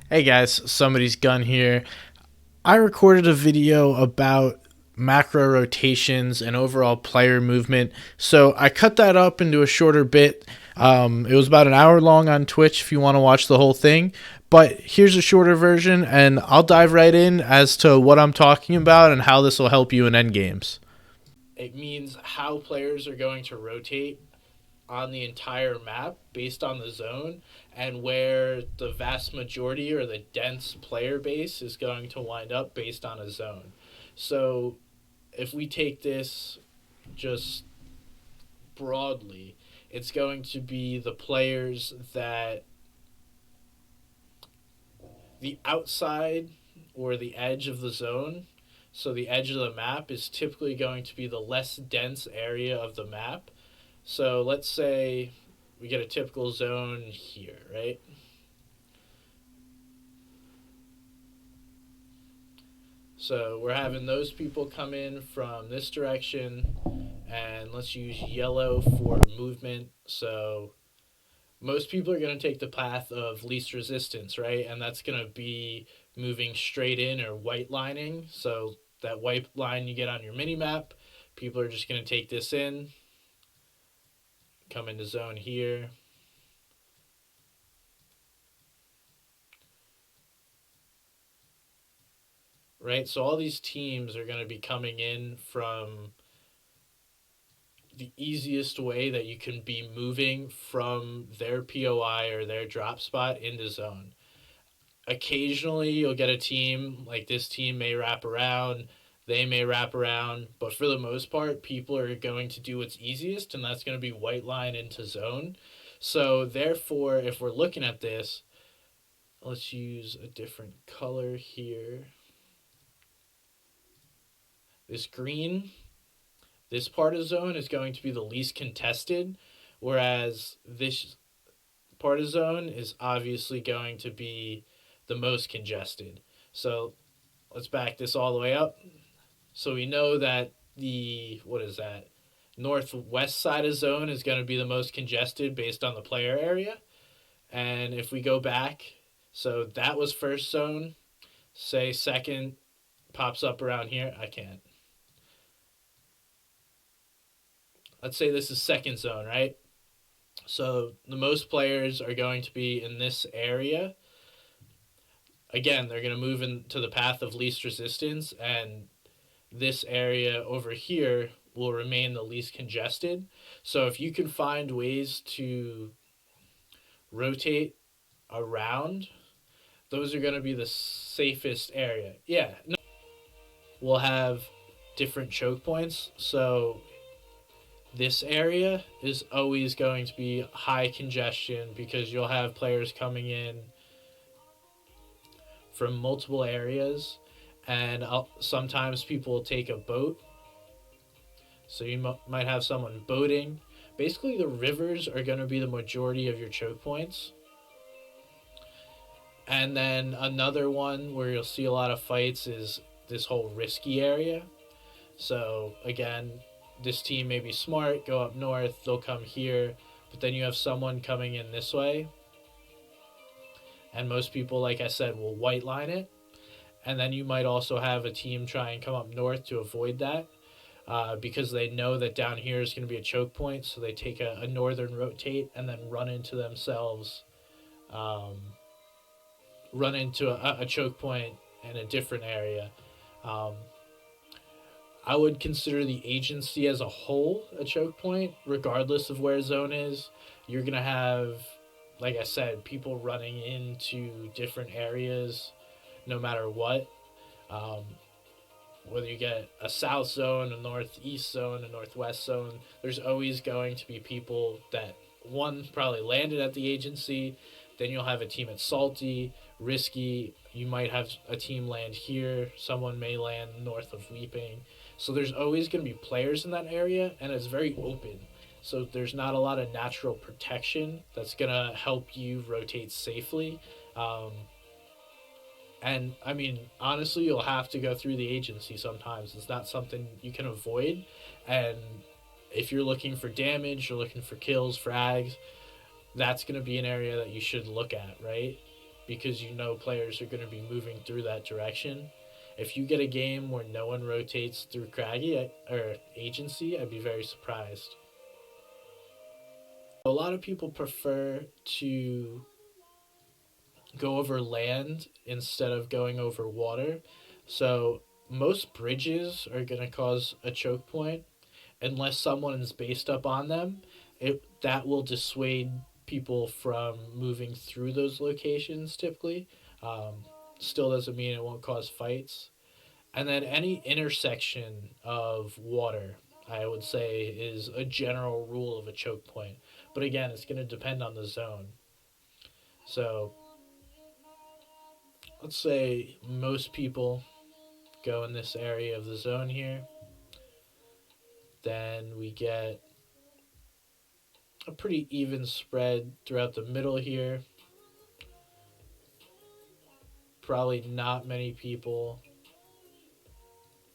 Hey guys, somebody's gun here. I recorded a video about macro rotations and overall player movement, so I cut that up into a shorter bit. It was about an hour long on Twitch if you want to watch the whole thing, but here's a shorter version, and I'll dive right in as to what I'm talking about and how this will help you in endgames. It means how players are going to rotate on the entire map based on the zone and where the vast majority or the dense player base is going to wind up based on a zone. So if we take this just broadly, it's going to be the players that the outside or the edge of the zone. So the edge of the map is typically going to be the less dense area of the map. So let's say we get a typical zone here, right? So we're having those people come in from this direction, and let's use yellow for movement. So most people are going to take the path of least resistance, right? And that's going to be moving straight in or white lining. So that white line you get on your mini map, people are just going to take this in, come into zone here, right? So all these teams are going to be coming in from the easiest way that you can be moving from their POI or their drop spot into zone. Occasionally, you'll get a team like this team may wrap around, they may wrap around, but for the most part, people are going to do what's easiest, and that's going to be white line into zone. So, therefore, if we're looking at this, let's use a different color here. This green, this part of zone is going to be the least contested, whereas this part of zone is obviously going to be the most congested. So let's back this all the way up. So we know that the, what is that? Northwest side of zone is going to be the most congested based on the player area. And if we go back, so that was first zone. Say second pops up around here. I can't. Let's say this is second zone, right? So the most players are going to be in this area. Again, they're going to move into the path of least resistance, and this area over here will remain the least congested. So if you can find ways to rotate around, those are going to be the safest area. Yeah, no, we'll have different choke points. So this area is always going to be high congestion because you'll have players coming in from multiple areas, and sometimes people will take a boat. So you might have someone boating. Basically, the rivers are going to be the majority of your choke points. And then another one where you'll see a lot of fights is this whole risky area. So again, this team may be smart, go up north, they'll come here, but then you have someone coming in this way. And most people, like I said, will white line it. And then you might also have a team try and come up north to avoid that. Because they know that down here is going to be a choke point, so they take a northern rotate and then run into themselves, um, run into a choke point in a different area. Um, I would consider the agency as a whole a choke point, regardless of where zone is. You're going to have, like I said, people running into different areas no matter what. Um, Whether you get a south zone, a northeast zone, a northwest zone, there's always going to be people that one probably landed at the agency. Then you'll have a team at Salty, Risky. You might have a team land here. Someone may land north of Weeping. So there's always going to be players in that area, and it's very open. So there's not a lot of natural protection that's going to help you rotate safely. Um, and I mean, honestly, you'll have to go through the agency sometimes. It's not something you can avoid. And if you're looking for damage, you're looking for kills, frags, that's going to be an area that you should look at, right? because you know players are going to be moving through that direction. If you get a game where no one rotates through Craggy or Agency, I'd be very surprised. A lot of people prefer to go over land instead of going over water. So most bridges are going to cause a choke point unless someone is based up on them. That will dissuade people from moving through those locations typically. Um, Still doesn't mean it won't cause fights. And then any intersection of water, I would say, is a general rule of a choke point. But again, it's going to depend on the zone. So let's say most people go in this area of the zone here. Then we get a pretty even spread throughout the middle here. Probably not many people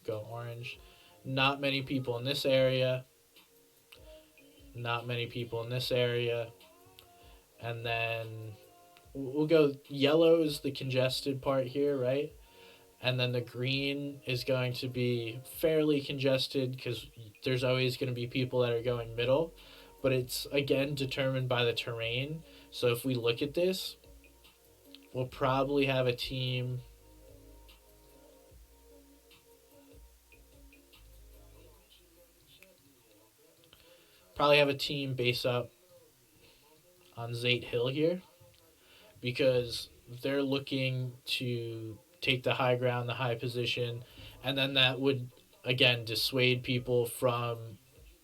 go orange. Not many people in this area. Not many people in this area. And then we'll go yellow is the congested part here, right? And then the green is going to be fairly congested because there's always going to be people that are going middle, but it's again determined by the terrain. So if we look at this, we'll probably have a team base up on Zate Hill here because they're looking to take the high ground, the high position, and then that would again dissuade people from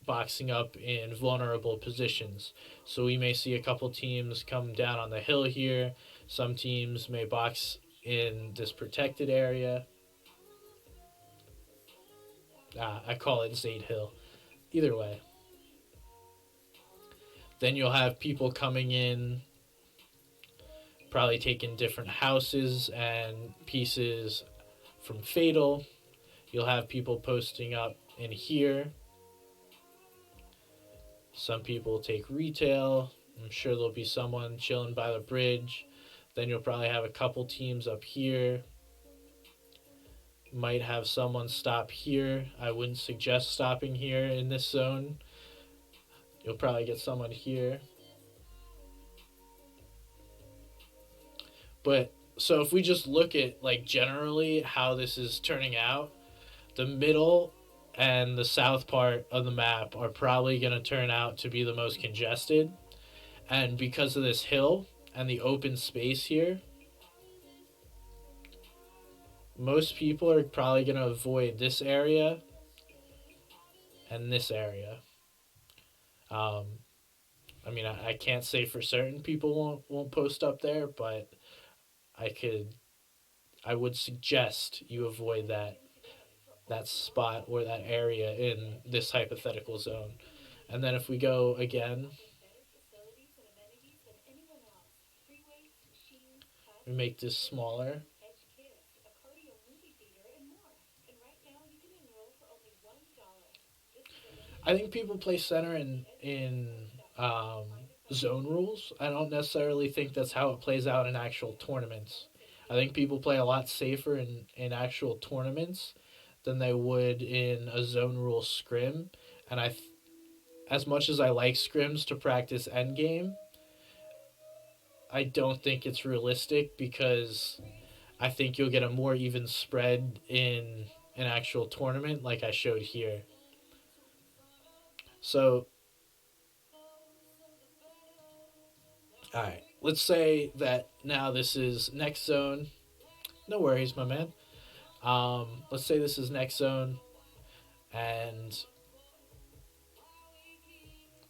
boxing up in vulnerable positions. So we may see a couple teams come down on the hill here. Some teams may box in this protected area. I call it Zate Hill. Either way. Then you'll have people coming in, probably taking different houses and pieces from Fatal. You'll have people posting up in here. Some people take retail. I'm sure there'll be someone chilling by the bridge. Then you'll probably have a couple teams up here. Might have someone stop here. I wouldn't suggest stopping here in this zone. You'll probably get someone here. But so if we just look at like generally how this is turning out, the middle and the south part of the map are probably going to turn out to be the most congested. And because of this hill and the open space here, most people are probably going to avoid this area and this area. Um, I mean, I can't say for certain people won't post up there, but I could I would suggest you avoid that spot or that area in this hypothetical zone. And then if we go again, we make this smaller. I think people play center in um, zone rules. I don't necessarily think that's how it plays out in actual tournaments. I think people play a lot safer in actual tournaments than they would in a zone rule scrim. And as much as I like scrims to practice endgame, I don't think it's realistic because I think you'll get a more even spread in an actual tournament like I showed here. So, all right, let's say that now this is next zone. No worries, my man. Let's say this is next zone, and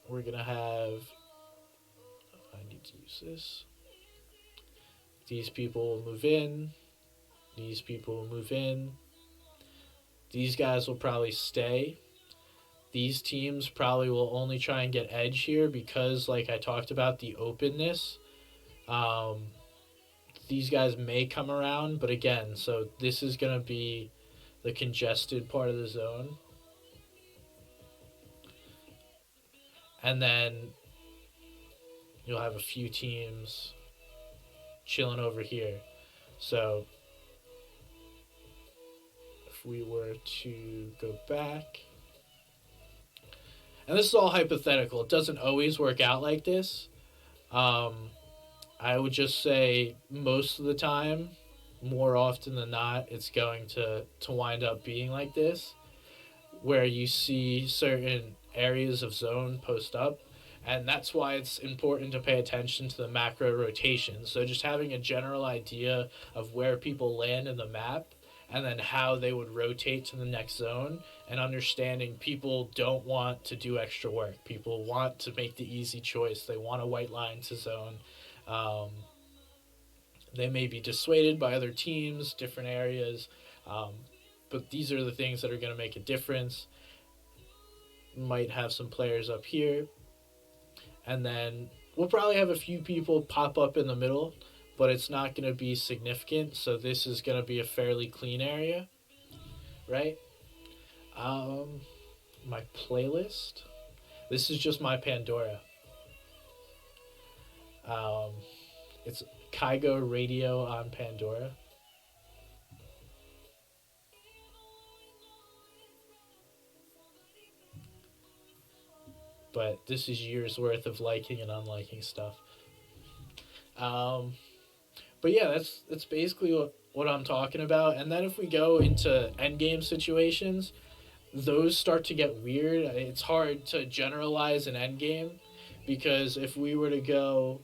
we're gonna have. I need to use this. These people will move in. These people will move in. These guys will probably stay. These teams probably will only try and get edge here because, like I talked about, the openness. Um, these guys may come around, but again, so this is going to be the congested part of the zone. And then you'll have a few teams chilling over here. So if we were to go back, and this is all hypothetical, it doesn't always work out like this. Um, I would just say most of the time, more often than not, it's going to wind up being like this, where you see certain areas of zone post up. And that's why it's important to pay attention to the macro rotation. So just having a general idea of where people land in the map and then how they would rotate to the next zone, and understanding people don't want to do extra work. People want to make the easy choice. They want a white line to zone. Um, they may be dissuaded by other teams, different areas, um, but these are the things that are going to make a difference. Might have some players up here, and then we'll probably have a few people pop up in the middle, but it's not going to be significant. So this is going to be a fairly clean area, right? Um, my playlist. This is just my Pandora. Um, it's Kygo Radio on Pandora. But this is years worth of liking and unliking stuff. Um, but yeah, that's basically what I'm talking about. And then if we go into endgame situations, those start to get weird. It's hard to generalize an endgame because if we were to go,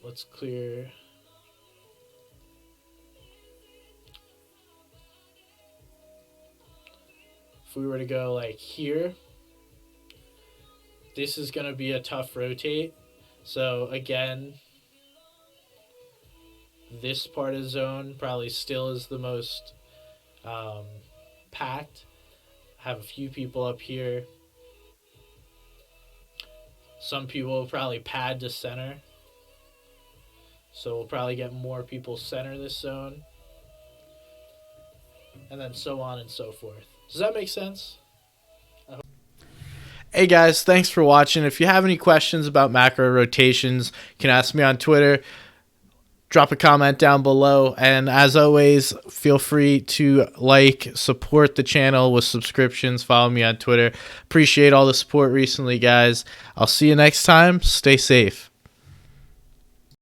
let's clear. If we were to go like here, this is going to be a tough rotate. So again, this part of zone probably still is the most um, packed. Have a few people up here. Some people will probably pad to center. So we'll probably get more people center this zone. And then so on and so forth. Does that make sense? Hey guys, thanks for watching. If you have any questions about macro rotations, you can ask me on Twitter. Drop a comment down below. And as always, feel free to support the channel with subscriptions. Follow me on Twitter. Appreciate all the support recently, guys. I'll see you next time. Stay safe.